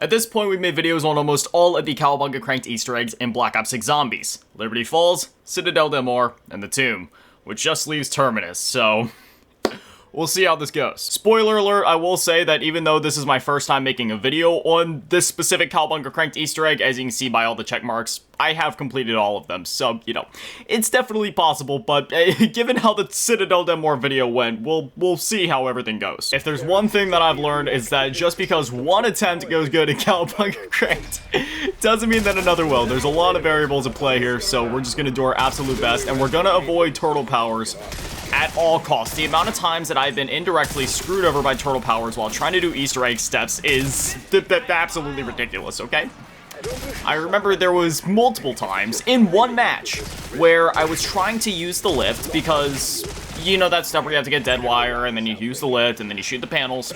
At this point, we've made videos on almost all of the Cowabunga cranked Easter eggs in Black Ops 6 Zombies. Liberty Falls, Citadel Del Mar, and the Tomb, which just leaves Terminus, so we'll see how this goes. Spoiler alert, I will say that even though this is my first time making a video on this specific Cowabunga cranked Easter egg, as you can see by all the check marks, I have completed all of them, so, you know, it's definitely possible, but given how the Citadel Del Mar video went, we'll see how everything goes. If there's one thing that I've learned, is that just because one attempt goes good in Cowabunga cranked, doesn't mean that another will. There's a lot of variables at play here, so we're just gonna do our absolute best, and we're gonna avoid turtle powers at all costs. The amount of times that I've been indirectly screwed over by turtle powers while trying to do Easter egg steps is absolutely ridiculous, okay? I remember there was multiple times in one match where I was trying to use the lift because, you know, that stuff where you have to get dead wire and then you use the lift and then you shoot the panels.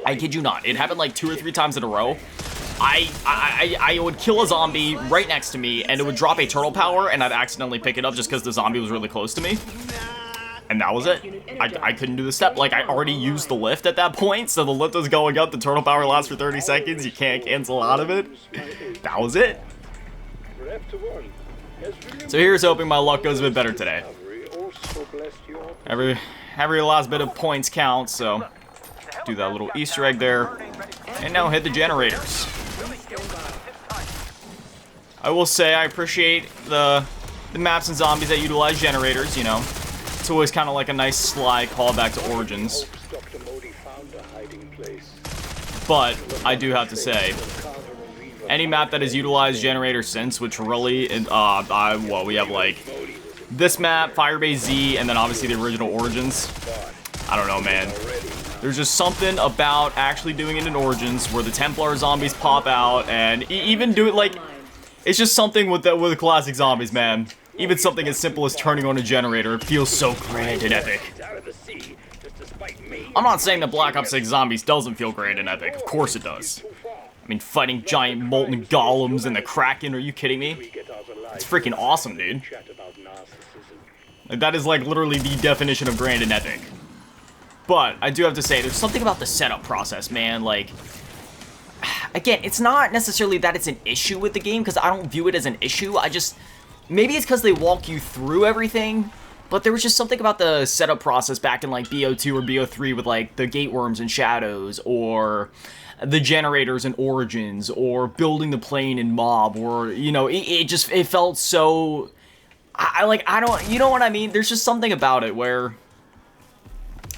I kid you not, it happened like 2 or 3 times in a row. I would kill a zombie right next to me and it would drop a turtle power and I'd accidentally pick it up just because the zombie was really close to me. And that was it. I couldn't do the step. Like, I already used the lift at that point, so the lift was going up, the turtle power lasts for 30 seconds, you can't cancel out of it. That was it. So here's hoping my luck goes a bit better today. Every last bit of points counts, so do that little Easter egg there. And now hit the generators. I will say I appreciate the maps and zombies that utilize generators, you know. It's always kind of like a nice sly callback to Origins. But I do have to say, any map that has utilized generators since, which really, well, we have like this map, Firebase Z, and then obviously the original Origins. I don't know, man. There's just something about actually doing it in Origins where the Templar zombies pop out, and even do it like, it's just something with the classic zombies, man. Even something as simple as turning on a generator, it feels so grand and epic. I'm not saying that Black Ops 6 Zombies doesn't feel grand and epic. Of course it does. I mean, fighting giant molten golems and the Kraken, are you kidding me? It's freaking awesome, dude. Like, that is like literally the definition of grand and epic. But I do have to say, there's something about the setup process, man. Like, again, it's not necessarily that it's an issue with the game, because I don't view it as an issue. Maybe it's because they walk you through everything, but there was just something about the setup process back in like BO2 or BO3 with like the gate worms and shadows, or the generators and Origins, or building the plane in Mob, or, you know, it felt so, you know what I mean? There's just something about it where,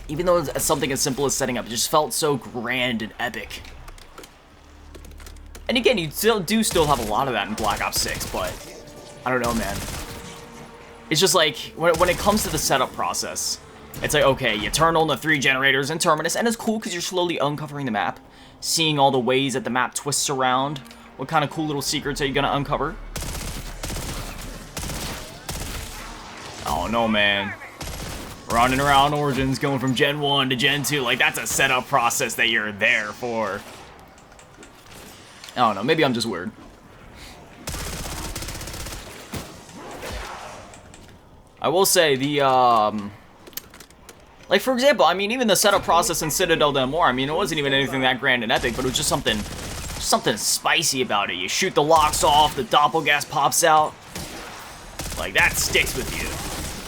even though it's something as simple as setting up, it just felt so grand and epic. And again, you still have a lot of that in Black Ops 6, but I don't know, man. It's just like, when it comes to the setup process, it's like, okay, you turn on the 3 generators in Terminus, and it's cool because you're slowly uncovering the map, seeing all the ways that the map twists around. What kind of cool little secrets are you gonna uncover? Oh no, man. Running around Origins, going from Gen 1 to Gen 2, like, that's a setup process that you're there for. I don't know, maybe I'm just weird. I will say, like, for example, I mean, even the setup process in Citadel Del Mar, I mean, it wasn't even anything that grand and epic, but it was just something spicy about it. You shoot the locks off, the doppelgas pops out. Like, that sticks with you.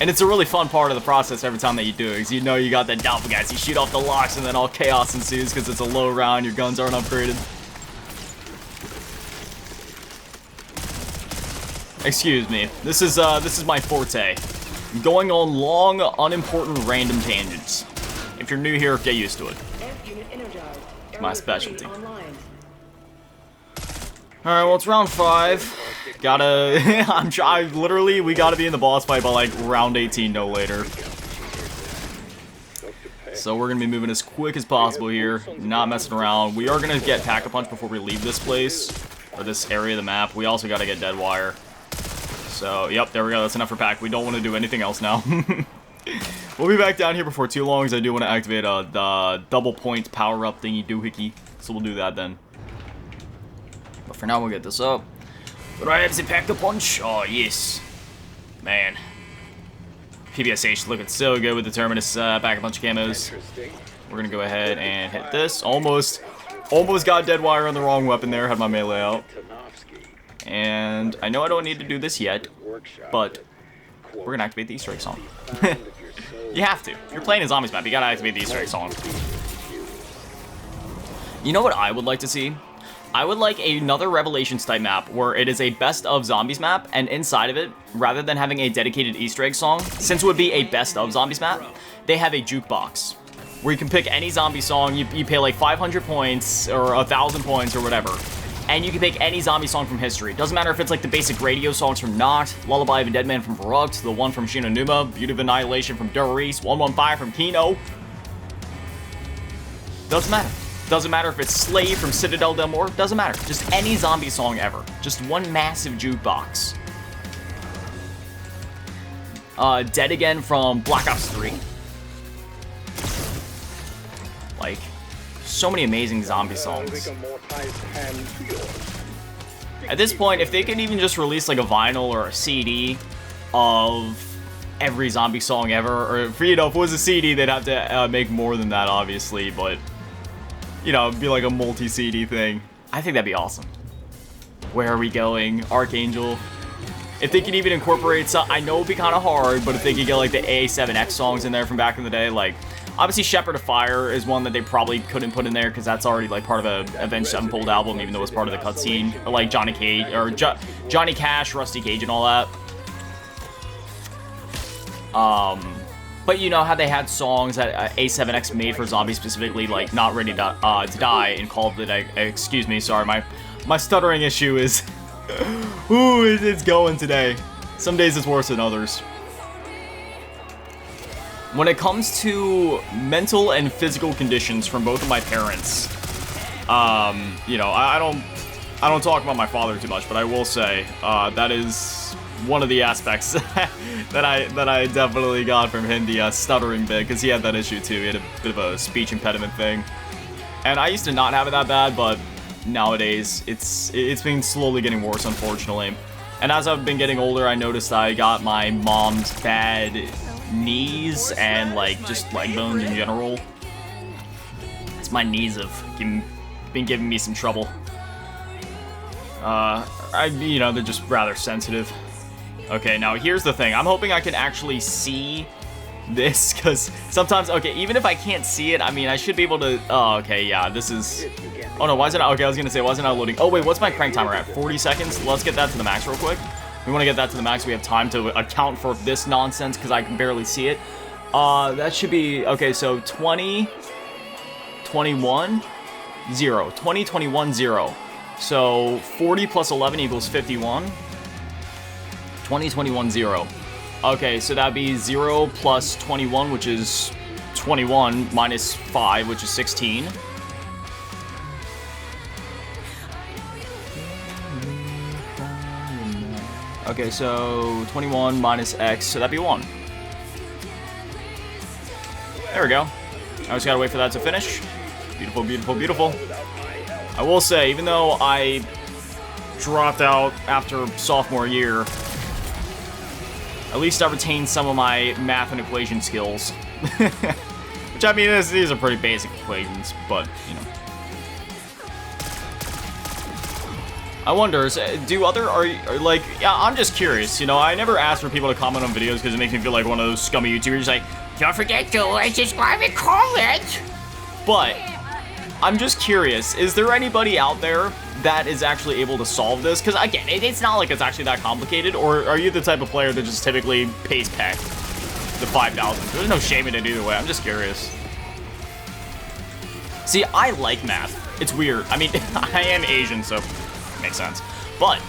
And it's a really fun part of the process every time that you do it, because you know you got that doppelgas, you shoot off the locks, and then all chaos ensues because it's a low round, your guns aren't upgraded. Excuse me, this is my forte. Going on long, unimportant, random tangents. If you're new here, get used to it. It's my specialty. Alright, well, it's round 5. Literally, we gotta be in the boss fight by, like, round 18, no later. So we're gonna be moving as quick as possible here, not messing around. We are gonna get Pack-a-Punch before we leave this place, or this area of the map. We also gotta get Dead Wire. So, yep, there we go. That's enough for Pack. We don't want to do anything else now. We'll be back down here before too long, because I do want to activate the double point power-up thingy doohickey. So we'll do that then. But for now, we'll get this up. Do I have the Pack-a-Punch? Oh, yes. Man. PBSH looking so good with the Terminus Pack-a-Punch camos. We're going to go ahead and hit this. Almost Almost got dead wire on the wrong weapon there, had my melee out. And I know I don't need to do this yet, but we're gonna activate the Easter egg song. You have to. If you're playing a zombies map, you gotta activate the Easter egg song. You know what I would like to see? I would like another Revelations type map where it is a best of zombies map, and inside of it, rather than having a dedicated Easter egg song, since it would be a best of zombies map, they have a jukebox where you can pick any zombie song. You pay like 500 points or 1,000 points or whatever, and you can pick any zombie song from history. Doesn't matter if it's like the basic radio songs from Noct, Lullaby of a Dead Man from Baruch, the one from Shinonuma, Beauty of Annihilation from Durice, 115 from Kino. Doesn't matter. Doesn't matter if it's Slave from Citadel Del Mor. Doesn't matter. Just any zombie song ever. Just one massive jukebox. Dead Again from Black Ops 3. Like, so many amazing zombie songs. At this point, if they could even just release like a vinyl or a CD of every zombie song ever, or you know, if it was a CD, they'd have to make more than that, obviously, but you know, it'd be like a multi-CD thing. I think that'd be awesome. Where are we going? Archangel. If they could even incorporate some, I know it'd be kind of hard, but if they could get like the A7X songs in there from back in the day, like, obviously Shepherd of Fire is one that they probably couldn't put in there because that's already like part of a Avenged Sevenfold album, even though it's part of the cutscene. Or like Johnny Cage, or Johnny Cash, Rusty Cage, and all that. But you know how they had songs that A7X made for zombies specifically, like Not Ready to Die, and called it, excuse me, sorry, my stuttering issue is, ooh, it's going today. Some days it's worse than others. When it comes to mental and physical conditions from both of my parents, you know, I don't talk about my father too much, but I will say that is one of the aspects that I definitely got from him, the stuttering bit, because he had that issue too. He had a bit of a speech impediment thing, and I used to not have it that bad, but nowadays it's been slowly getting worse, unfortunately. And as I've been getting older, I noticed I got my mom's bad knees and like just leg bones in general. It's my knees have been giving me some trouble. You know, they're just rather sensitive. Okay, now here's the thing. I'm hoping I can actually see this, because sometimes, okay, even if I can't see it, I mean, I should be able to, oh, okay, yeah, this is, oh no, why is it not, okay, I was gonna say, why is it not loading? Oh wait, what's my crank timer at? 40 seconds? Let's get that to the max real quick. We want to get that to the max. We have time to account for this nonsense, because I can barely see it. That should be, okay, so 20, 21, 0. 20, 21, 0. So 40 plus 11 equals 51. 20, 21, 0. Okay, so that'd be 0 plus 21, which is 21, minus 5, which is 16. Okay, so 21 minus X, so that'd be 1. There we go. I just gotta wait for that to finish. Beautiful, beautiful, beautiful. I will say, even though I dropped out after sophomore year, at least I retained some of my math and equation skills. Which, I mean, these are pretty basic equations, but, you know. I wonder, like, yeah, I'm just curious, you know, I never ask for people to comment on videos because it makes me feel like one of those scummy YouTubers, like, don't forget to like, subscribe, and comment! But, I'm just curious, is there anybody out there that is actually able to solve this? Because again, it's not like it's actually that complicated, or are you the type of player that just typically pays peck the 5,000? There's no shame in it either way, I'm just curious. See, I like math. It's weird. I mean, I am Asian, so it makes sense. But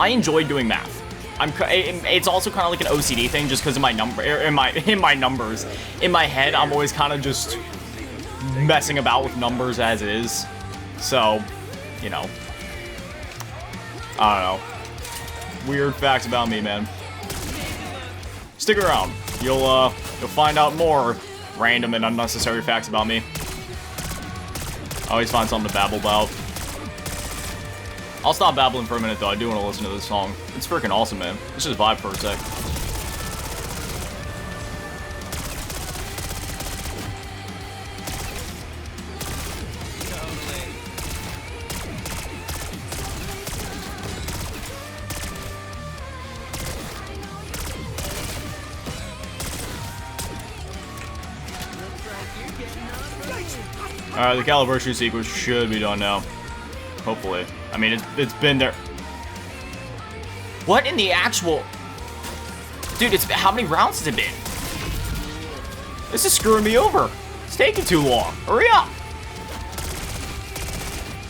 I enjoy doing math. It's also kind of like an OCD thing, just because of my numbers. In my head, I'm always kind of just messing about with numbers as is. So, you know, I don't know. Weird facts about me, man. Stick around. You'll find out more random and unnecessary facts about me. I always find something to babble about. I'll stop babbling for a minute, though. I do want to listen to this song. It's freaking awesome, man. Let's just vibe for a sec. Alright, the calibration sequence should be done now. Hopefully. I mean, it's been there. What in the actual... Dude, how many rounds has it been? This is screwing me over. It's taking too long. Hurry up.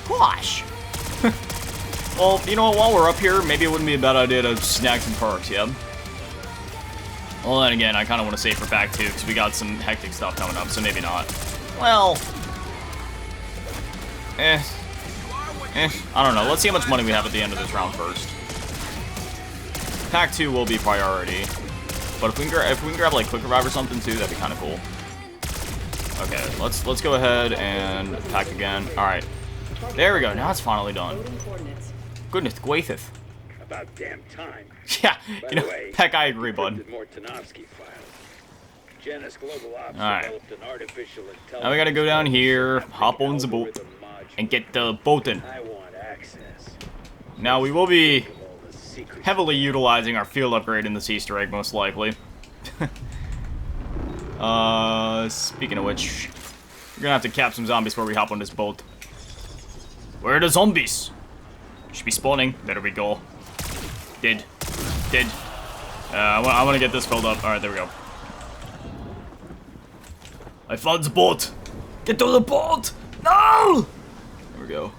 Gosh. Well, you know what? While we're up here, maybe it wouldn't be a bad idea to snag some perks, yeah? Well, then again, I kind of want to save for Pack 2, because we got some hectic stuff coming up, so maybe not. Well... I don't know. Let's see how much money we have at the end of this round first. Pack 2 will be priority. But if we can grab like Quick Revive or something too, that'd be kind of cool. Okay, let's go ahead and pack again. Alright. There we go. Now it's finally done. Goodness gracious. About damn time. Yeah, you know, Peck, I agree, bud. Alright. Now we gotta go down here, hop on the boat, and get the boat in. Now we will be heavily utilizing our field upgrade in this Easter egg, most likely. Speaking of which, we're gonna have to cap some zombies before we hop on this boat. Where are the zombies? Should be spawning. There we go. Did. I want to get this filled up. Alright, there we go. I found the boat! Get to the boat! No! There we go.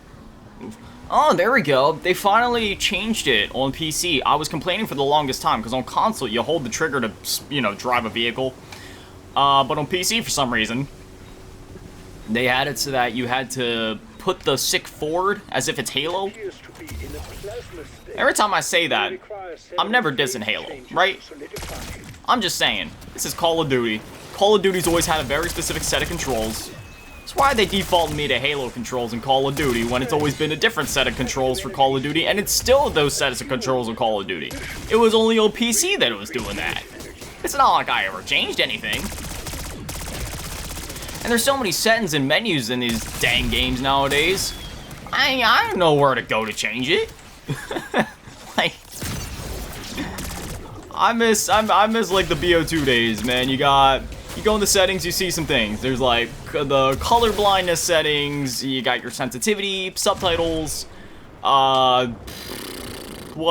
Move. Oh, there we go. They finally changed it on PC. I was complaining for the longest time, because on console, you hold the trigger to, you know, drive a vehicle. But on PC, for some reason, they had it so that you had to put the stick forward as if it's Halo. Every time I say that, I'm never dissing Halo, right? I'm just saying, this is Call of Duty. Call of Duty's always had a very specific set of controls. That's why they default me to Halo controls in Call of Duty when it's always been a different set of controls for Call of Duty, and it's still those sets of controls in Call of Duty. It was only on PC that it was doing that. It's not like I ever changed anything. And there's so many settings and menus in these dang games nowadays. I don't know where to go to change it. Like, I miss like the BO2 days, man. You go in the settings, you see some things. There's like the color blindness settings, you got your sensitivity, subtitles, what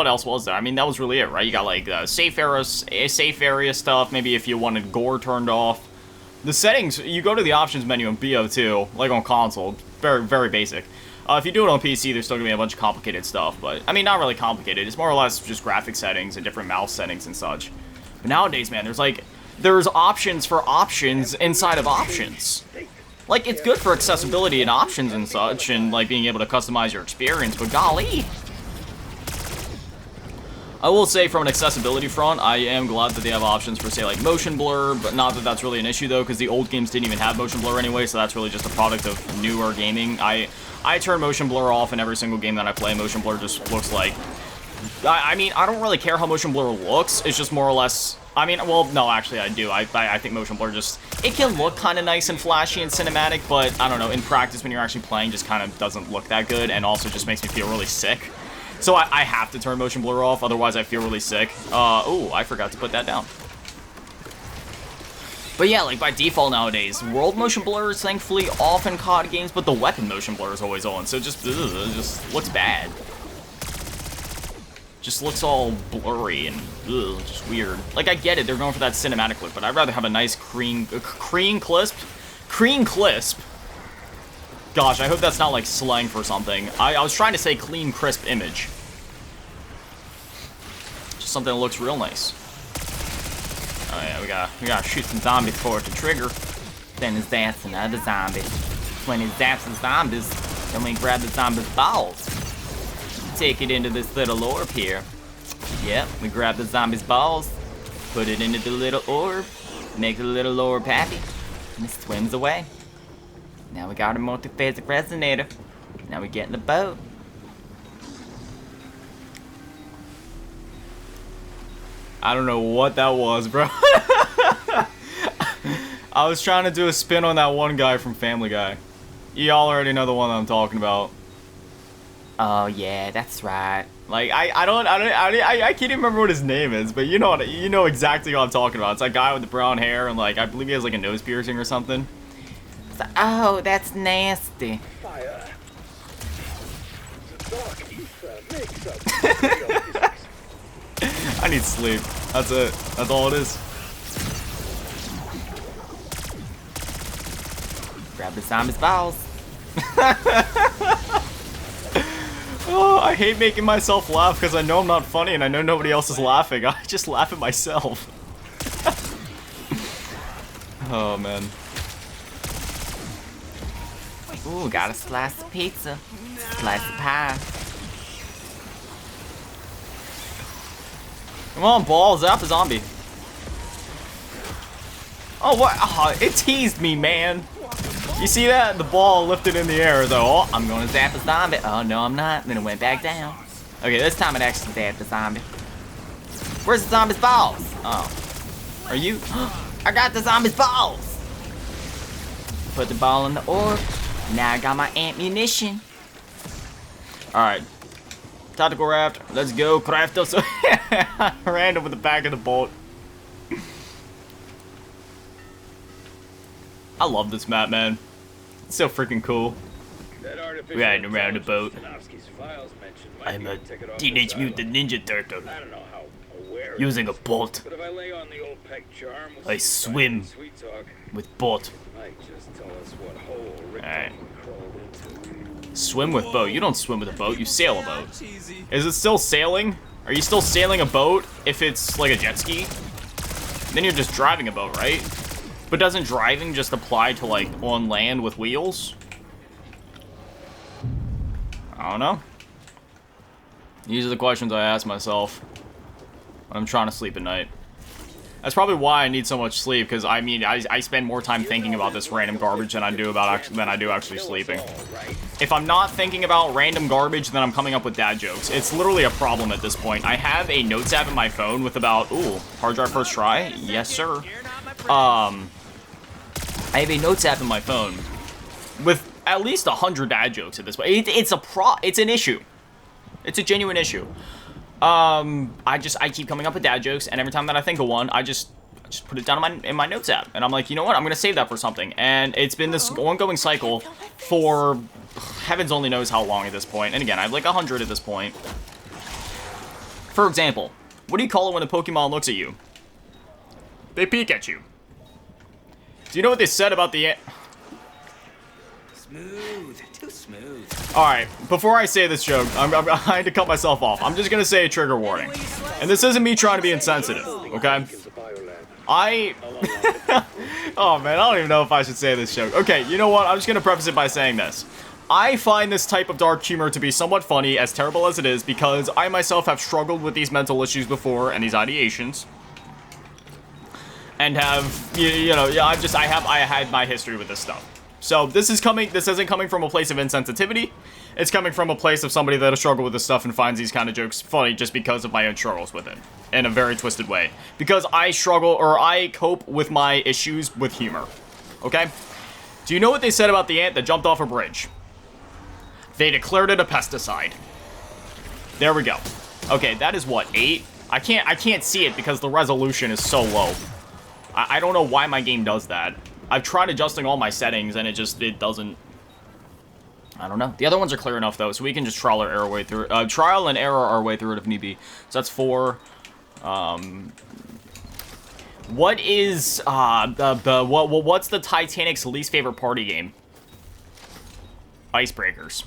else was there? I mean, that was really it, right? You got like safe area stuff, maybe if you wanted gore turned off. The settings, you go to the options menu in BO2, like on console, very, very basic. If you do it on PC, there's still gonna be a bunch of complicated stuff, but, I mean, not really complicated. It's more or less just graphic settings and different mouse settings and such. But nowadays, man, there's options for options inside of options. Like, it's good for accessibility and options and such, and, like, being able to customize your experience, but golly. I will say, from an accessibility front, I am glad that they have options for, say, like, motion blur, but not that that's really an issue, though, because the old games didn't even have motion blur anyway, so that's really just a product of newer gaming. I turn motion blur off in every single game that I play. Motion blur just looks like... I mean, I don't really care how motion blur looks. It's just more or less... I mean, well, no, actually, I do. I think motion blur just... It can look kind of nice and flashy and cinematic, but, I don't know, in practice, when you're actually playing, just kind of doesn't look that good, and also just makes me feel really sick. So I have to turn motion blur off, otherwise I feel really sick. Oh, I forgot to put that down. But yeah, like by default nowadays, world motion blur is thankfully off in COD games, but the weapon motion blur is always on, so it just looks bad. Just looks all blurry and just weird. Like, I get it, they're going for that cinematic look, but I'd rather have a nice cream crisp. Gosh, I hope that's not like slang for something. I was trying to say clean, crisp image. Just something that looks real nice. Oh yeah, we gotta shoot some zombies before it to trigger. Then his zaps another zombie. When he zaps the zombies, then we grab the zombie's balls. Take it into this little orb here. Yep, we grab the zombie's balls, put it into the little orb, make the little orb happy, and it swims away. Now we got a multi-phasic resonator. Now we get in the boat. I don't know what that was, bro. I was trying to do a spin on that one guy from Family Guy. Y'all already know the one that I'm talking about. Oh yeah, that's right. Like I can't even remember what his name is, but you know exactly what I'm talking about. It's that guy with the brown hair and like I believe he has like a nose piercing or something. Oh, that's nasty. Fire. The dark ether makes up real physics. I need sleep. That's it. That's all it is. Grab the zombie's balls. Oh, I hate making myself laugh because I know I'm not funny and I know nobody else is laughing. I just laugh at myself. Oh, man. Ooh, got a slice of pizza. Slice of pie. Come on, ball. Zap a zombie. Oh, what? Oh, it teased me, man. You see that? The ball lifted in the air, though. Oh, I'm gonna zap a zombie. Oh, no, I'm not. Then it went back down. Okay, this time it actually zapped the zombie. Where's the zombie's balls? Oh. Are you? I got the zombie's balls! Put the ball in the orb. Now I got my ammunition. Alright. Tactical raft. Let's go. Craft us. Random with the back of the boat. I love this map, man. It's so freaking cool. Riding around a boat. I'm a Teenage Mutant Ninja Turtle. I don't know how aware Using a boat. but if I lay on the old peg charm with I some swim. sweet talk, With boat. might just tell us what hole Rick Alright. crawled into. Swim with boat. You don't swim with a boat. You sail a boat. Is it still sailing? Are you still sailing a boat if it's like a jet ski? Then you're just driving a boat, right? But doesn't driving just apply to like on land with wheels? I don't know. These are the questions I ask myself when I'm trying to sleep at night. That's probably why I need so much sleep, because I mean, I spend more time thinking about this random garbage than I do actually sleeping. If I'm not thinking about random garbage, then I'm coming up with dad jokes. It's literally a problem at this point. I have a notes app in my phone with about, ooh, hard drive first try? Yes, sir. I have a notes app in my phone with at least 100 dad jokes at this point. It's an issue. It's a genuine issue. I keep coming up with dad jokes, and every time that I think of one, I just put it down in my notes app, and I'm like, you know what, I'm gonna save that for something. And it's been this ongoing cycle for heavens only knows how long at this point. And again, I have like 100 at this point. For example, what do you call it when a Pokemon looks at you? They peek at you. Do you know what they said about the Smooth. Too smooth. Alright, before I say this joke, I had to cut myself off. I'm just gonna say a trigger warning. And this isn't me trying to be insensitive, okay? Oh man, I don't even know if I should say this joke. Okay, you know what? I'm just gonna preface it by saying this. I find this type of dark humor to be somewhat funny, as terrible as it is, because I myself have struggled with these mental issues before and these ideations. And have, I had my history with this stuff. So this isn't coming from a place of insensitivity. It's coming from a place of somebody that has struggled with this stuff and finds these kind of jokes funny just because of my own struggles with it. In a very twisted way. Because I cope with my issues with humor. Okay? Do you know what they said about the ant that jumped off a bridge? They declared it a pesticide. There we go. Okay, that is what, 8? I can't see it because the resolution is so low. I don't know why my game does that. I've tried adjusting all my settings and it doesn't. I don't know. The other ones are clear enough though, so we can just trial and error our way through it if need be. So that's 4. What is what's the Titanic's least favorite party game? Icebreakers.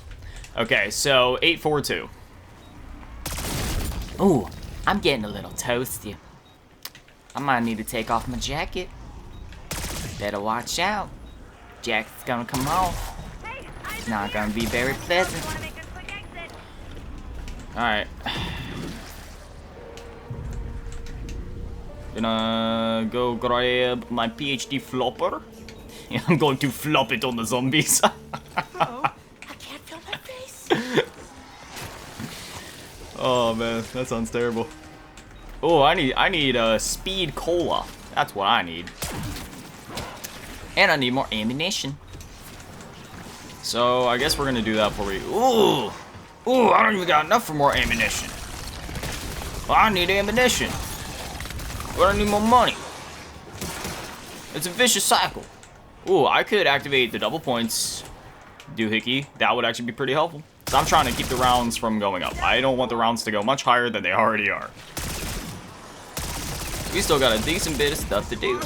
Okay, so 842. Ooh, I'm getting a little toasty. I might need to take off my jacket. Better watch out. Jacket's gonna come off. It's not gonna be very pleasant. Alright. Gonna go grab my PhD flopper. I'm going to flop it on the zombies. Oh, I can't feel my face. Oh man, that sounds terrible. Oh, I need a speed cola. That's what I need. And I need more ammunition. So I guess we're gonna do that for you. Ooh, I don't even got enough for more ammunition. I need ammunition. But I need more money. It's a vicious cycle. Ooh, I could activate the double points doohickey. That would actually be pretty helpful. So I'm trying to keep the rounds from going up. I don't want the rounds to go much higher than they already are. We still got a decent bit of stuff to do.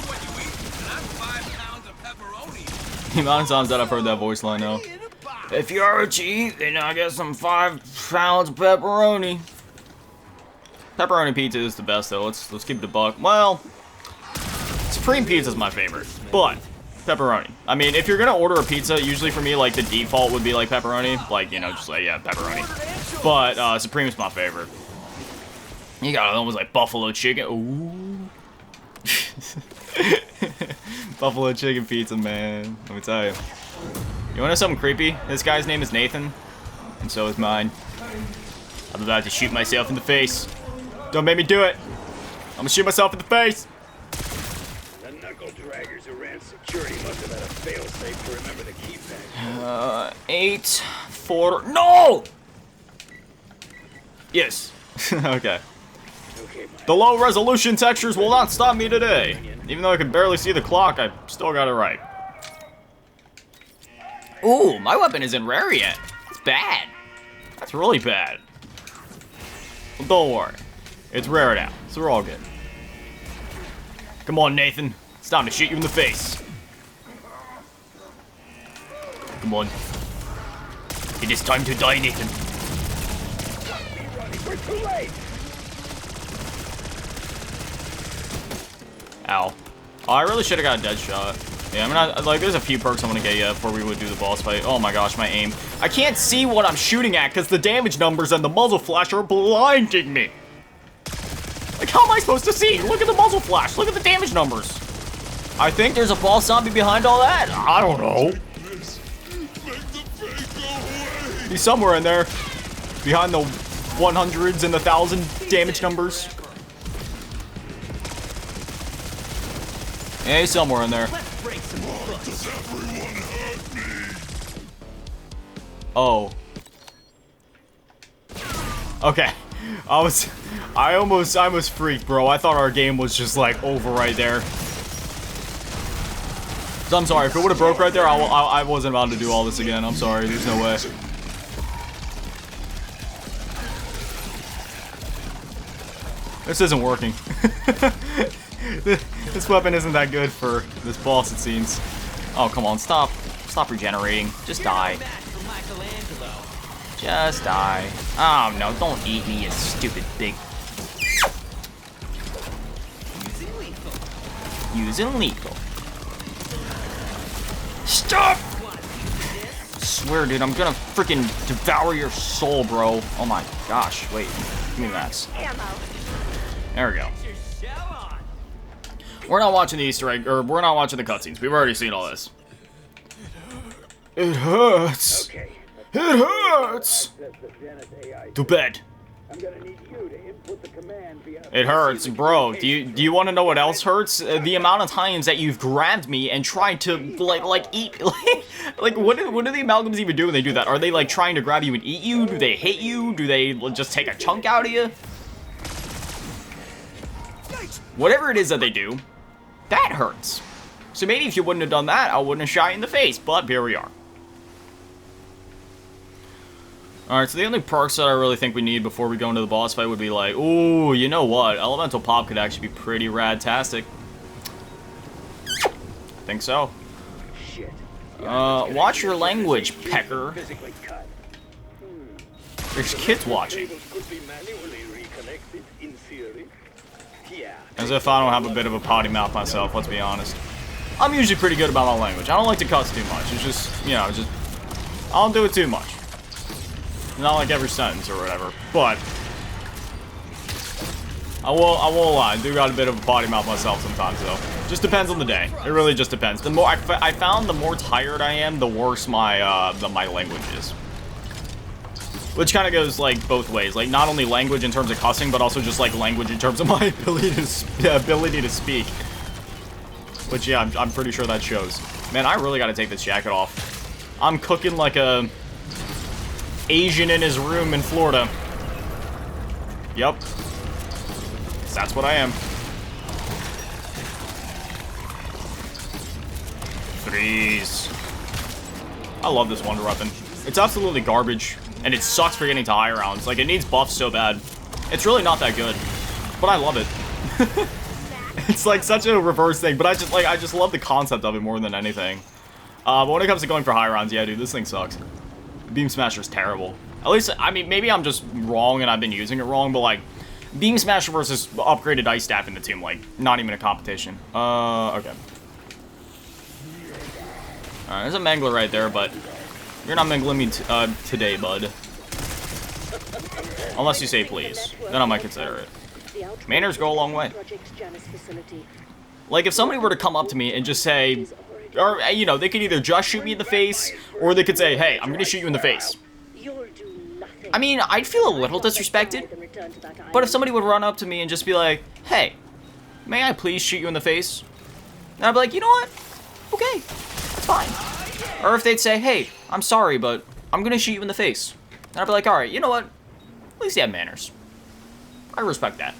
The amount of times that I've heard that voice line now. If you're a cheat, then I get some 5 pounds of pepperoni. Pepperoni pizza is the best though. Let's keep it a buck. Well, supreme pizza is my favorite, but pepperoni. I mean, if you're gonna order a pizza, usually for me, like the default would be like pepperoni, like you know, just like yeah, pepperoni. But supreme is my favorite. You got almost like buffalo chicken. Ooh. Buffalo chicken pizza, man. Let me tell you. You want to know something creepy? This guy's name is Nathan, and so is mine. I'm about to shoot myself in the face. Don't make me do it. I'm gonna shoot myself in the face. The knuckle draggers who ran security must have had a failsafe to remember the keypad. 8, 4. No! Yes. Okay. Okay, The low resolution textures will not stop me today. Even though I can barely see the clock, I still got it right. Ooh, my weapon isn't rare yet. It's bad. That's really bad. Well, don't worry. It's rare now, so we're all good. Come on, Nathan. It's time to shoot you in the face. Come on. It is time to die, Nathan. we're too late. Ow. Oh, I really should have got a dead shot. Yeah, I'm not, like, there's a few perks I want to get yet before we would do the boss fight. Oh my gosh, my aim. I can't see what I'm shooting at because the damage numbers and the muzzle flash are blinding me. Like, how am I supposed to see? Look at the muzzle flash. Look at the damage numbers. I think there's a boss zombie behind all that. I don't know. He's somewhere in there. Behind the 100s and the 1,000 damage numbers. Yeah, he's somewhere in there. Oh. Okay. I almost freaked, bro. I thought our game was just like over right there. So I'm sorry, if it would have broke right there, I wasn't about to do all this again. I'm sorry, there's no way. This isn't working. This weapon isn't that good for this boss, it seems. Oh, come on, stop. Stop regenerating. Just die. Just die. Oh, no, don't eat me, you stupid big... Using lethal. Stop! I swear, dude, I'm gonna freaking devour your soul, bro. Oh my gosh, wait. Give me that. There we go. We're not watching the Easter egg, or we're not watching the cutscenes. We've already seen all this. It hurts. Okay. It hurts. To bed. I'm gonna need you to input the command via... It hurts, bro. Do you want to know what else hurts? The amount of times that you've grabbed me and tried to like eat like what do the amalgams even do when they do that? Are they like trying to grab you and eat you? Do they hit you? Do they just take a chunk out of you? Whatever it is that they do, that hurts. So maybe if you wouldn't have done that, I wouldn't have shot you in the face, but here we are. Alright, so the only perks that I really think we need before we go into the boss fight would be like, ooh, you know what? Elemental Pop could actually be pretty rad-tastic. I think so. Shit. Watch your language, Pecker. There's kids watching. Cables could be manually reconnected, in theory. Yeah. As if I don't have a bit of a potty mouth myself, let's be honest. I'm usually pretty good about my language. I don't like to cuss too much. It's just, you know, I don't do it too much. Not like every sentence or whatever, but I won't lie. I do got a bit of a potty mouth myself sometimes, though. Just depends on the day. It really just depends. The more I found, the more tired I am, the worse my my language is. Which kind of goes like both ways. Like not only language in terms of cussing, but also just like language in terms of my ability to speak. Which yeah, I'm pretty sure that shows. Man, I really got to take this jacket off. I'm cooking like a Asian in his room in Florida. Yup. That's what I am. Freeze. I love this wonder weapon. It's absolutely garbage, and it sucks for getting to high rounds. Like, it needs buffs so bad. It's really not that good, but I love it. It's like such a reverse thing, but I just love the concept of it more than anything. But when it comes to going for high rounds, yeah, dude, this thing sucks. Beam Smasher's terrible. At least, I mean, maybe I'm just wrong and I've been using it wrong, but like, Beam Smasher versus upgraded Ice Staff in the tomb, like, not even a competition. Okay. Alright, there's a Mangler right there, but you're not mangling me today, bud. Unless you say please. Then I might consider it. Manners go a long way. Like, if somebody were to come up to me and just say, or, you know, they could either just shoot me in the face, or they could say, hey, I'm gonna shoot you in the face. I mean, I'd feel a little disrespected, but if somebody would run up to me and just be like, hey, may I please shoot you in the face? And I'd be like, you know what? Okay, that's fine. Or if they'd say, hey, I'm sorry, but I'm gonna shoot you in the face. And I'd be like, alright, you know what? At least you have manners. I respect that.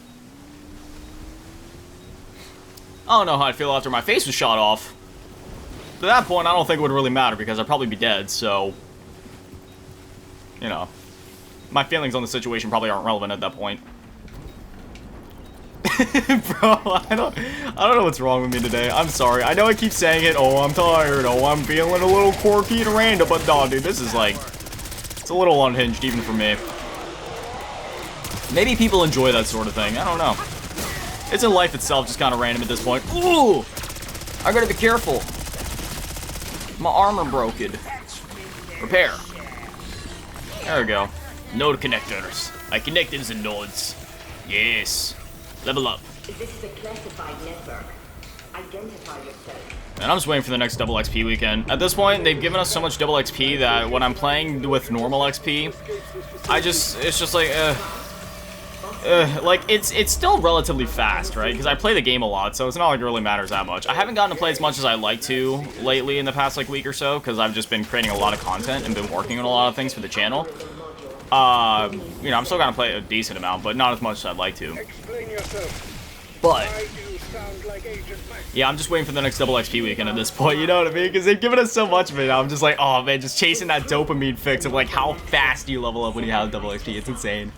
I don't know how I'd feel after my face was shot off. To that point, I don't think it would really matter because I'd probably be dead, so... You know. My feelings on the situation probably aren't relevant at that point. Bro, I don't know what's wrong with me today. I'm sorry. I know I keep saying it. Oh, I'm tired. Oh, I'm feeling a little quirky and random. But no, dude, this is like... It's a little unhinged even for me. Maybe people enjoy that sort of thing. I don't know. Isn't life itself just kind of random at this point? Ooh! I gotta be careful. My armor broken. Repair. There we go. Node connectors. I connected the nodes. Yes. Level up. This is a classified network. Identify yourself. And I'm just waiting for the next double XP weekend. At this point, they've given us so much double XP that when I'm playing with normal XP, it's just like, like, it's still relatively fast, right? Because I play the game a lot, so it's not like it really matters that much. I haven't gotten to play as much as I'd like to lately in the past, like, week or so, because I've just been creating a lot of content and been working on a lot of things for the channel. You know, I'm still gonna play a decent amount, but not as much as I'd like to. But, yeah, I'm just waiting for the next double XP weekend at this point, you know what I mean? Because they've given us so much of it, I'm just like, oh man, just chasing that dopamine fix of like how fast you level up when you have double XP, it's insane.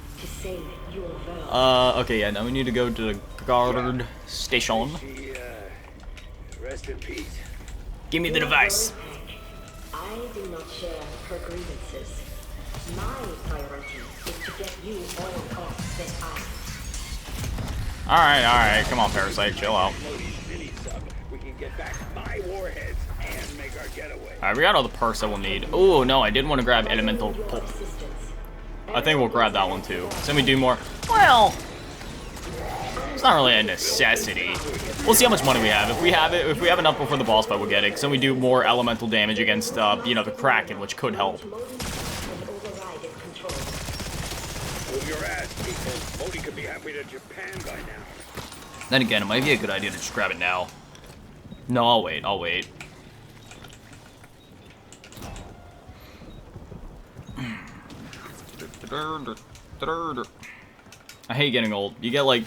Okay, yeah, now we need to go to the guard station. Rest in peace. Give me the device. I do not share her grievances. My priority is to get you all costs that Alright, come on, Parasite, chill out. We can get back my warheads and make our getaway. Alright, we got all the perks that we'll need. Oh, no, I did want to grab Elemental Pulp. I think we'll grab that one too. So we do more. Well, it's not really a necessity. We'll see how much money we have. If we have enough before the boss fight, we'll get it. So we do more elemental damage against, you know, the Kraken, which could help. Move your ass, people. Modi could be halfway to Japan by now. Then again, it might be a good idea to just grab it now. No, I'll wait. I hate getting old. You get like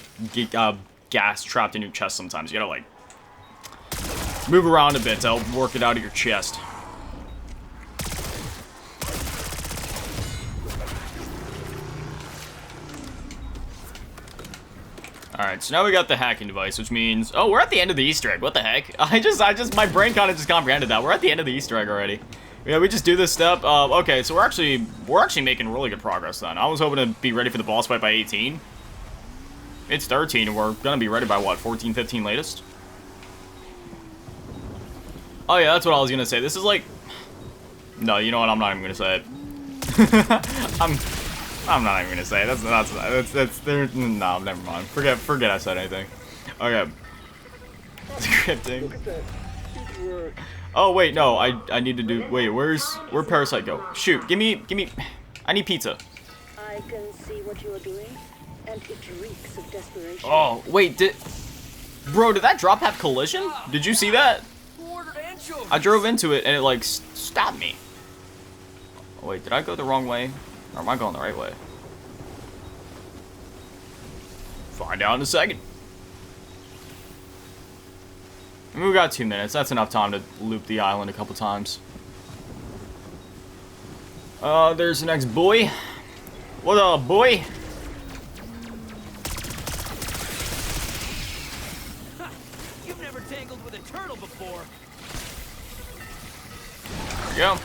gas trapped in your chest sometimes. You gotta like move around a bit to help work it out of your chest. Alright, so now we got the hacking device, which means... Oh, we're at the end of the Easter egg. What the heck? My brain kind of just comprehended that. We're at the end of the Easter egg already. Yeah, we just do this step. Okay, so we're actually making really good progress then. I was hoping to be ready for the boss fight by 18. It's 13, and we're gonna be ready by, what, 14, 15 latest? Oh yeah, that's what I was gonna say. This is like... No, you know what? I'm not even gonna say it. I'm not even gonna say it. No, never mind. Forget I said anything. Okay. Scripting. Oh wait, no, I need to do. Wait, where'd Parasite go? Shoot, give me. I need pizza. I can see what you are doing, and it reeks of desperation. Oh wait, did that drop have collision? Did you see that? I drove into it and it like stopped me. Oh, wait, did I go the wrong way? Or am I going the right way? Find out in a second. I mean, we got 2 minutes. That's enough time to loop the island a couple times. There's the next boy. What up, boy? You've never tangled with a turtle before. There we go.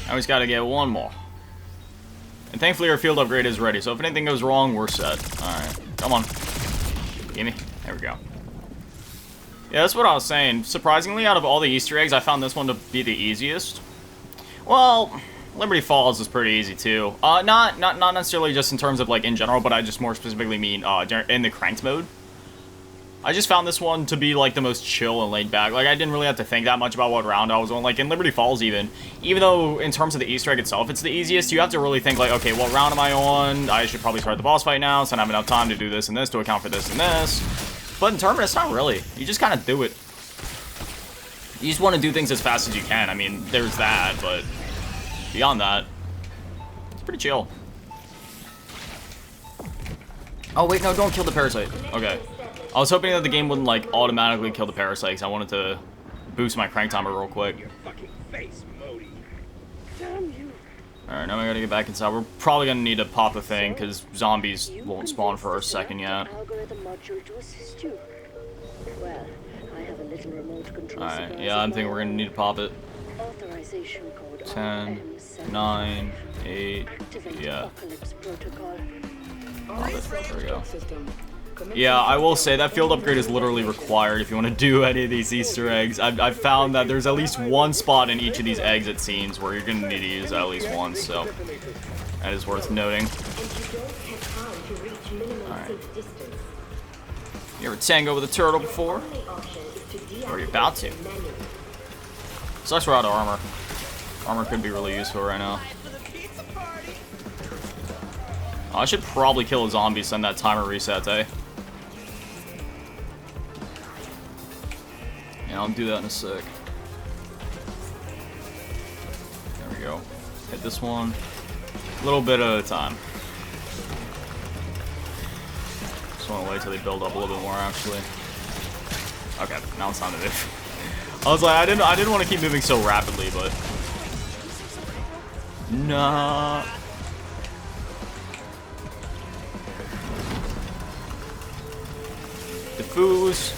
Now we just gotta get one more. And thankfully our field upgrade is ready, so if anything goes wrong, we're set. Alright, come on. Gimme. There we go. Yeah, that's what I was saying. Surprisingly, out of all the Easter eggs, I found this one to be the easiest. Well, Liberty Falls is pretty easy too. Not necessarily just in terms of like in general, but I just more specifically mean in the cranked mode. I just found this one to be like the most chill and laid back. Like I didn't really have to think that much about what round I was on. Like in Liberty Falls even though in terms of the Easter egg itself it's the easiest, you have to really think like, okay, what round am I on? I should probably start the boss fight now, so I don't have enough time to do this and this to account for this and this. But in Terminus, not really. You just kind of do it. You just want to do things as fast as you can. I mean, there's that, but beyond that, it's pretty chill. Oh wait, no, don't kill the parasite. Okay. I was hoping that the game wouldn't, like, automatically kill the parasite, because I wanted to boost my crank timer real quick. Your fucking face, Modi. Damn you. Alright, now we gotta get back inside. We're probably gonna need to pop a thing, because zombies won't spawn for a second yet. Algorithm module to assist you. Well, I have a little remote control. Alright, yeah, I'm thinking we're gonna need to pop it. Authorization code 10, 9, 8, yeah. Apocalypse protocol. Pop it. There we go. Yeah, I will say that field upgrade is literally required if you want to do any of these Easter eggs. I've found that there's at least one spot in each of these exit scenes where you're going to need to use that at least once, so that is worth noting. Alright. You ever tango with a turtle before? Or you're about to? Sucks we're out of armor. Armor could be really useful right now. Oh, I should probably kill a zombie, send that timer reset, eh? Yeah, I'll do that in a sec. There we go. Hit this one. A little bit at a time. Just want to wait till they build up a little bit more, actually. Okay, now it's time to move. I was like, I didn't want to keep moving so rapidly, but... Nah. Diffuse.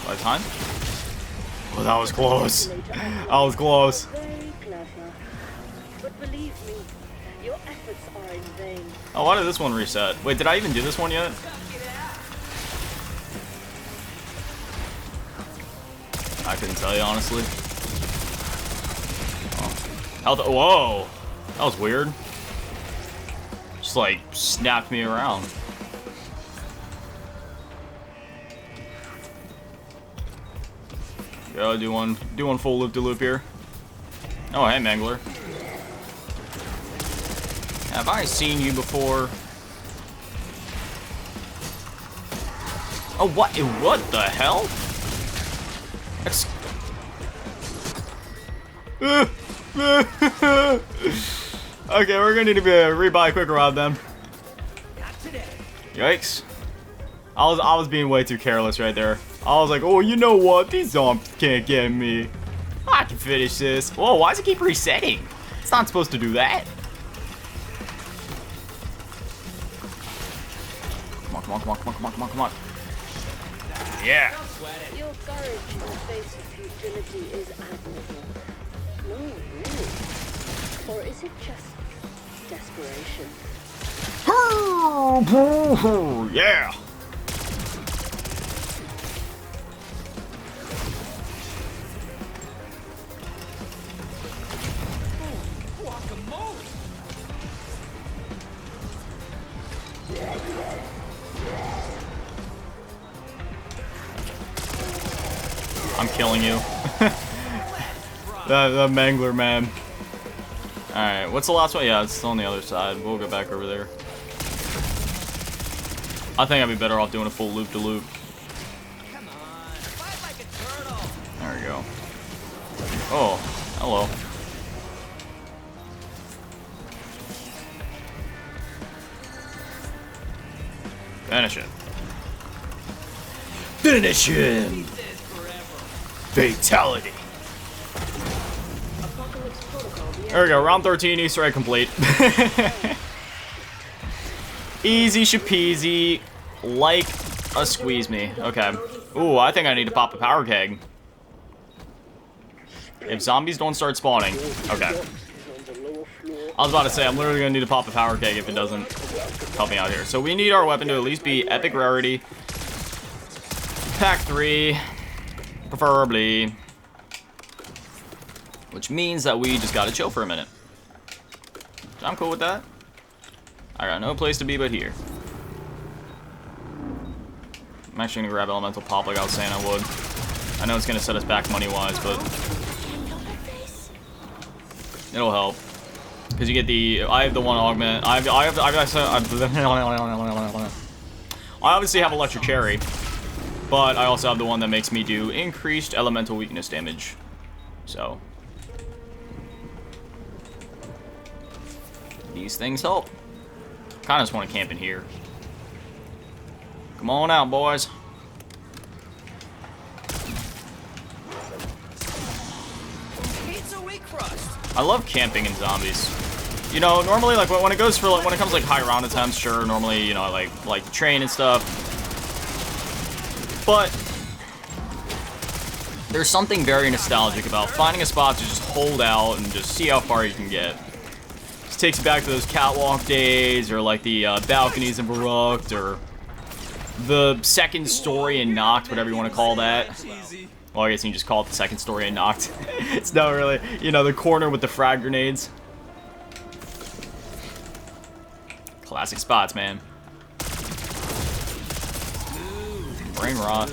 By time? Oh, that was close. That was close. Very clever. But believe me, your efforts are in vain. Oh, why did this one reset? Wait, did I even do this one yet? I couldn't tell you, honestly. Oh. Health. Whoa! That was weird. Just like snapped me around. Go do one full loop to loop here. Oh, hey, Mangler. Have I seen you before? Oh, what the hell? That's... Okay, we're gonna need to rebuy a quicker rod then. Yikes. I was being way too careless right there. I was like, oh, you know what? These zombies can't get me. I can finish this. Whoa, why does it keep resetting? It's not supposed to do that. Come on, come on, come on, come on, come on, come on. Yeah. Your courage in the face of futility is admirable. No, really. Or is it just desperation? Yeah. I'm killing you. the Mangler man. Alright, what's the last one? Yeah, it's still on the other side. We'll go back over there. I think I'd be better off doing a full loop to loop. Come on, fight like a turtle. There we go. Oh, hello. Finish it. Finish him! Fatality. There we go, round 13, Easter egg complete. Easy shapeasy, like a squeeze me. Okay. Ooh, I think I need to pop a power keg. If zombies don't start spawning. Okay. I was about to say, I'm literally gonna need to pop a power keg if it doesn't help me out here. So we need our weapon to at least be epic rarity. Pack 3, preferably. Which means that we just gotta chill for a minute. I'm cool with that. I got no place to be but here. I'm actually gonna grab Elemental Pop like I was saying I would. I know it's gonna set us back money-wise, but it'll help. Because you get the, I have the one augment. I obviously have Electric Cherry, but I also have the one that makes me do increased elemental weakness damage. So these things help. Kind of just want to camp in here. Come on out, boys. I love camping in zombies. You know, normally, like, when it goes for, like, when it comes, like, high round attempts, sure, normally, you know, I like the train and stuff. But there's something very nostalgic about finding a spot to just hold out and just see how far you can get. This takes you back to those catwalk days, or, like, the balconies in Baruch, or the second story in Noct, whatever you want to call that. Well, I guess you can just call it the second story in Noct. It's not really, you know, the corner with the frag grenades. Classic spots, man. Brain rot.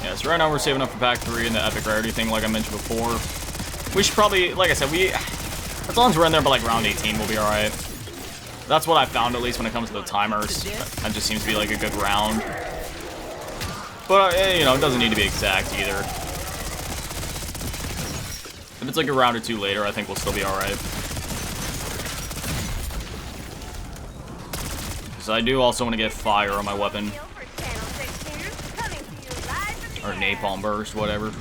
Yeah, so right now we're saving up for pack 3 and the epic rarity thing, like I mentioned before. We should probably, like I said, as long as we're in there by like round 18, we'll be alright. That's what I found, at least when it comes to the timers. That just seems to be like a good round. But, you know, it doesn't need to be exact either. If it's like a round or two later, I think we'll still be alright. So I do also want to get fire on my weapon. Or napalm burst, whatever.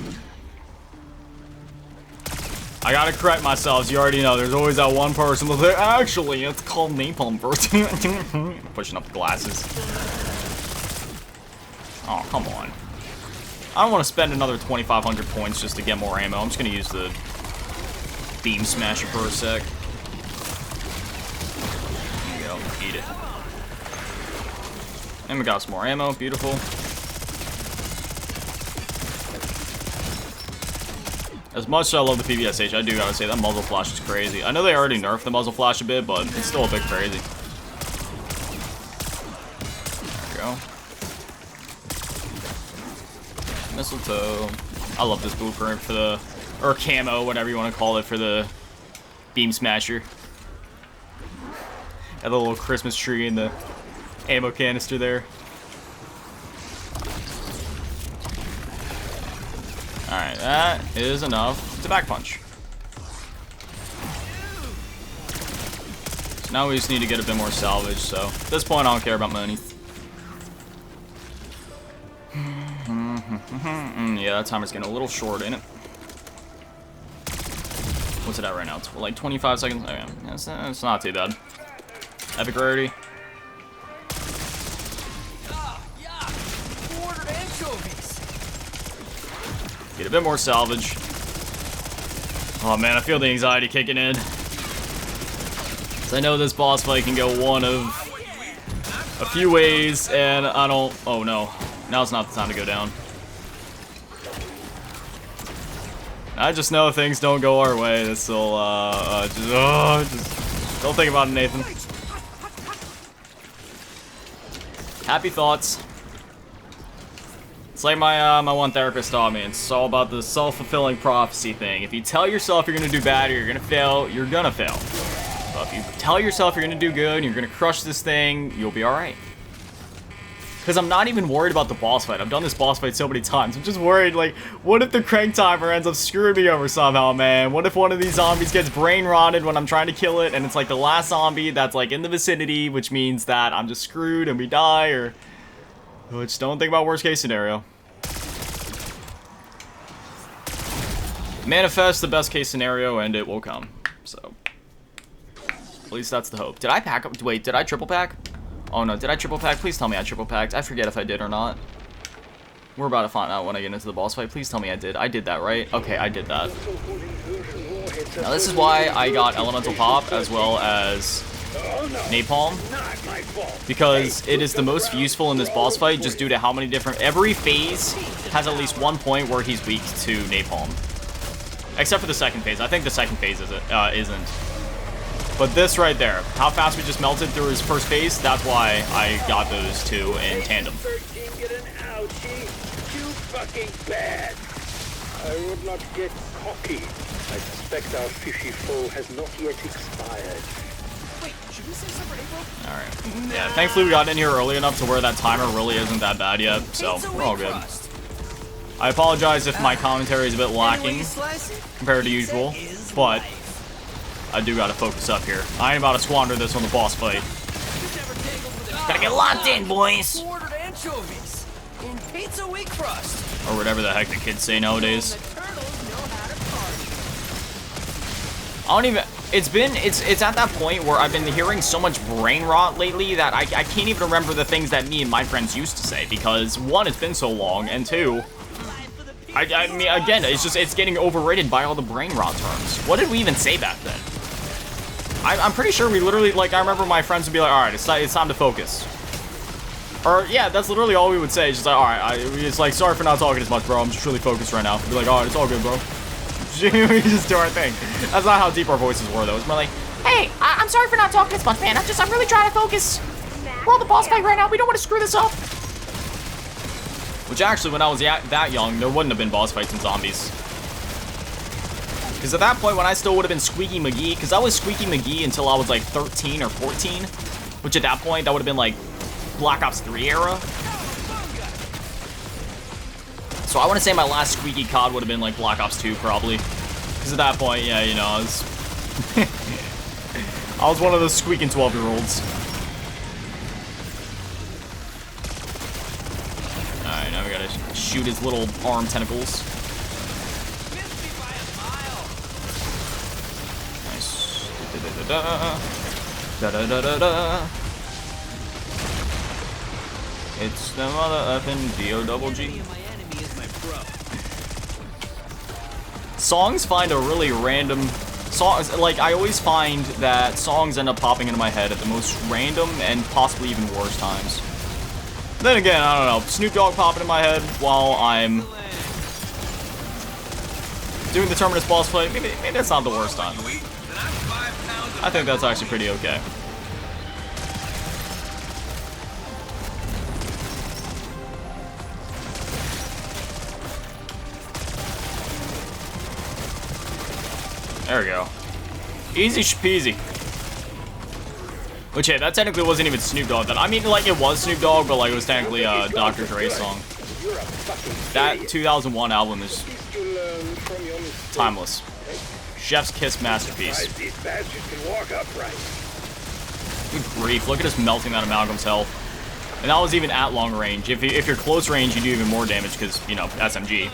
I gotta correct myself, you already know, there's always that one person that's like, actually, it's called napalm burst. Pushing up the glasses. Oh, come on. I don't want to spend another 2,500 points just to get more ammo. I'm just gonna use the beam smasher for a sec. There you go, eat it. And we got some more ammo, beautiful. As much as I love the PBSH, I do gotta say that muzzle flash is crazy. I know they already nerfed the muzzle flash a bit, but it's still a bit crazy. There we go. Mistletoe. I love this blueprint for the, or camo, whatever you want to call it, for the beam smasher. Got the little Christmas tree and the ammo canister there. Alright, that is enough to back punch. So now we just need to get a bit more salvage, so at this point I don't care about money. Yeah, that timer's getting a little short, ain't it? What's it at right now? It's like 25 seconds? Okay, it's not too bad. Epic rarity. Get a bit more salvage. Oh man, I feel the anxiety kicking in. So I know this boss fight can go one of a few ways, and I don't... Oh no, now's not the time to go down. I just know things don't go our way. This will, just don't think about it, Nathan. Happy thoughts. It's like my one therapist taught me. It's all about the self-fulfilling prophecy thing. If you tell yourself you're gonna do bad or you're gonna fail, you're gonna fail. But if you tell yourself you're gonna do good and you're gonna crush this thing, you'll be alright. Because I'm not even worried about the boss fight. I've done this boss fight so many times. I'm just worried, like, what if the crank timer ends up screwing me over somehow, man? What if one of these zombies gets brain rotted when I'm trying to kill it, and it's like the last zombie that's like in the vicinity, which means that I'm just screwed and we die, or... Which, don't think about worst case scenario. Manifest the best case scenario and it will come. So, at least that's the hope. Did I pack up? Wait, did I triple pack? Oh no, did I triple pack? Please tell me I triple packed. I forget if I did or not. We're about to find out when I get into the boss fight. Please tell me I did. I did that, right? Okay, I did that. Now this is why I got Elemental Pop as well as Napalm. Because it is the most useful in this boss fight just due to how many different... Every phase has at least one point where he's weak to Napalm. Except for the second phase. I think the second phase isn't. But this right there, how fast we just melted through his first phase, that's why I got those two in tandem. Get an ouchie. Too fucking bad. I would not get cocky. I suspect our fishy foe has not yet expired. Wait, should we say something for April? Alright. Yeah, thankfully we got in here early enough to where that timer really isn't that bad yet, so we're all good. I apologize if my commentary is a bit lacking compared to usual, but I do gotta focus up here. I ain't about to squander this on the boss fight. Gotta get locked in, boys. Ordered anchovies in pizza weak crust. Or whatever the heck the kids say nowadays. The turtles know how to party. I don't even... It's at that point where I've been hearing so much brain rot lately that I can't even remember the things that me and my friends used to say, because one, it's been so long, and two... I mean, again, it's getting overrated by all the brain rot terms. What did we even say back then? I'm pretty sure we literally, like, I remember my friends would be like, alright, it's time to focus. Or, yeah, that's literally all we would say. It's just like, alright, it's like, sorry for not talking as much, bro. I'm just really focused right now. We'd be like, alright, it's all good, bro. We just do our thing. That's not how deep our voices were, though. It's more like, Hey, I'm sorry for not talking as much, man. I'm really trying to focus. We're on the boss fight right now. We don't want to screw this up. which actually, when I was that young, there wouldn't have been boss fights in zombies. Because at that point, when I still would have been Squeaky McGee, because I was Squeaky McGee until I was like 13 or 14, which at that point, that would have been like Black Ops 3 era. So I want to say my last Squeaky COD would have been like Black Ops 2 probably. Because at that point, yeah, you know, I was... I was one of those squeaking 12-year-olds. Alright, now we gotta shoot his little arm tentacles. Nice. Da-da-da-da-da. It's the mother effing D-O-double-G. Songs find a really random... Songs, like, I always find that songs end up popping into my head at the most random and possibly even worse times. Then again, I don't know, Snoop Dogg popping in my head while I'm doing the Terminus boss fight, maybe that's not the worst time. I think that's actually pretty okay. There we go. Easy peasy. Which, hey, that technically wasn't even Snoop Dogg. I mean, like, it was Snoop Dogg, but, like, it was technically a Dr. Dre song. That 2001 album is timeless. Chef's Kiss masterpiece. These bastards can walk upright. Good grief, look at us melting that Amalgam's health. And that was even at long range. If you're close range, you do even more damage because, you know, SMG.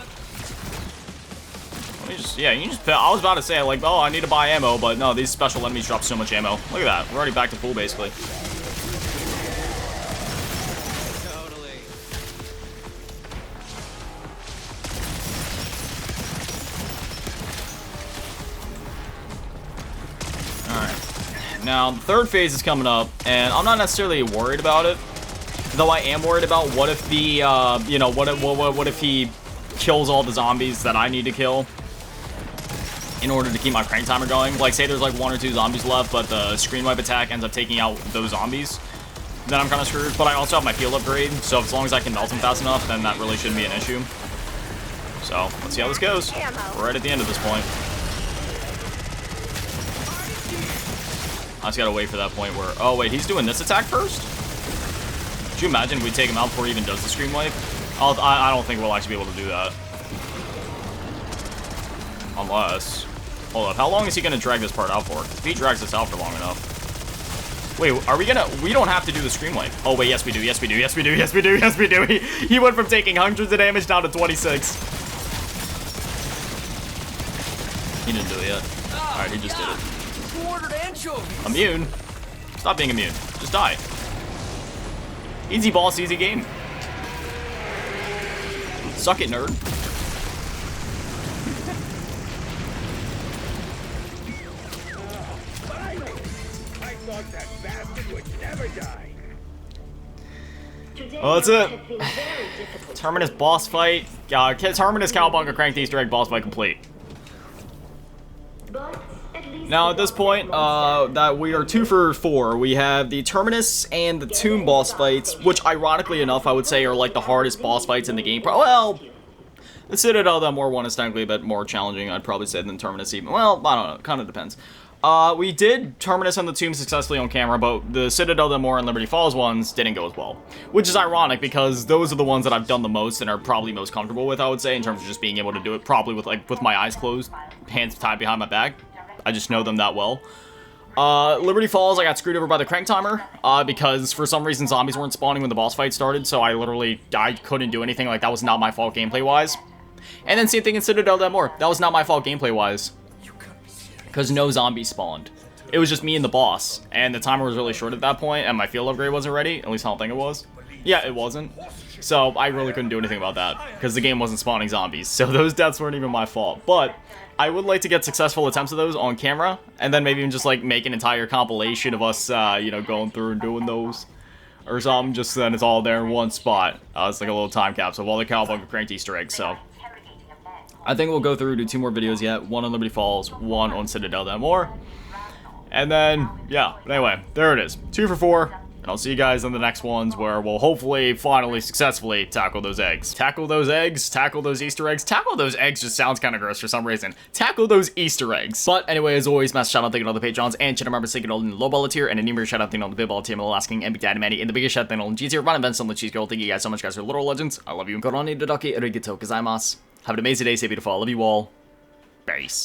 Yeah, you just... I was about to say, like, oh, I need to buy ammo, but no, these special enemies drop so much ammo. Look at that. We're already back to full, basically. Totally. Alright. Now, the third phase is coming up, and I'm not necessarily worried about it. Though I am worried about what if the, you know, what if he kills all the zombies that I need to kill in order to keep my crank timer going. Like, say there's like 1 or 2 zombies left, but the screen wipe attack ends up taking out those zombies. Then I'm kind of screwed, but I also have my field upgrade, so as long as I can melt them fast enough, then that really shouldn't be an issue. So, let's see how this goes. We're right at the end of this point. I just gotta wait for that point where... Oh, wait, he's doing this attack first? Could you imagine we take him out before he even does the scream wipe? I don't think we'll actually be able to do that. Unless... Hold up, how long is he gonna drag this part out for? If he drags this out for long enough. Wait, are we gonna... We don't have to do the scream wipe. Oh, wait, yes we do, yes we do, yes we do, yes we do, yes we do. He went from taking hundreds of damage down to 26. He didn't do it yet. Alright, he just did it. Who ordered anchovies? Immune? Stop being immune. Just die. Easy boss, easy game. Suck it, nerd. I thought that bastard would never die. Today Well, that's it. has been very difficult. Terminus boss fight. Terminus Cowabunga Cranked Easter Egg boss fight complete. But at least Now, we at this don't point, get lost that we are 2 for 4. We have the Terminus and the Tomb boss fights, which, ironically enough, I would say are like the hardest boss fights in the game. Well, the Citadel that more one is technically a bit more challenging, I'd probably say, than Terminus even. Well, I don't know. It kind of depends. We did Terminus and the Tomb successfully on camera, but the Citadel, the Moore, and Liberty Falls ones didn't go as well. Which is ironic, because those are the ones that I've done the most and are probably most comfortable with, I would say, in terms of just being able to do it probably with my eyes closed, hands tied behind my back. I just know them that well. Liberty Falls, I got screwed over by the crank timer, because for some reason zombies weren't spawning when the boss fight started, so I couldn't do anything. Like, that was not my fault gameplay-wise. And then same thing in Citadel, that more. That was not my fault gameplay-wise. Because no zombies spawned. It was just me and the boss. And the timer was really short at that point, and my field upgrade wasn't ready. At least I don't think it was. Yeah, it wasn't. So I really couldn't do anything about that. Because the game wasn't spawning zombies. So those deaths weren't even my fault. But I would like to get successful attempts of those on camera. And then maybe even just like make an entire compilation of us, you know, going through and doing those. Or something, just so then it's all there in one spot. It's like a little time capsule of all the Cowabunga Cranked Easter eggs, so... I think we'll go through, do 2 more videos yet. 1 on Liberty Falls, 1 on Citadel, then more. And then, yeah. But anyway, there it is. 2 for 4. And I'll see you guys in the next ones where we'll hopefully, finally, successfully tackle those eggs. Tackle those eggs, tackle those Easter eggs. Tackle those eggs just sounds kind of gross for some reason. Tackle those Easter eggs. But anyway, as always, massive shout out thanking all the Patrons and channel members thanking all in the low ball tier, and a numeric shout out thanking all the big ball team, Alasking, and Big Daddy Manny, and the biggest shout out thanking all in G tier, Ron and Benson, the Cheese Girl. Thank you guys so much, guys, for literal legends. I love you. Koroni Dodaki, Arigato gozaimasu. Have an amazing day, stay beautiful. I love you all. Peace.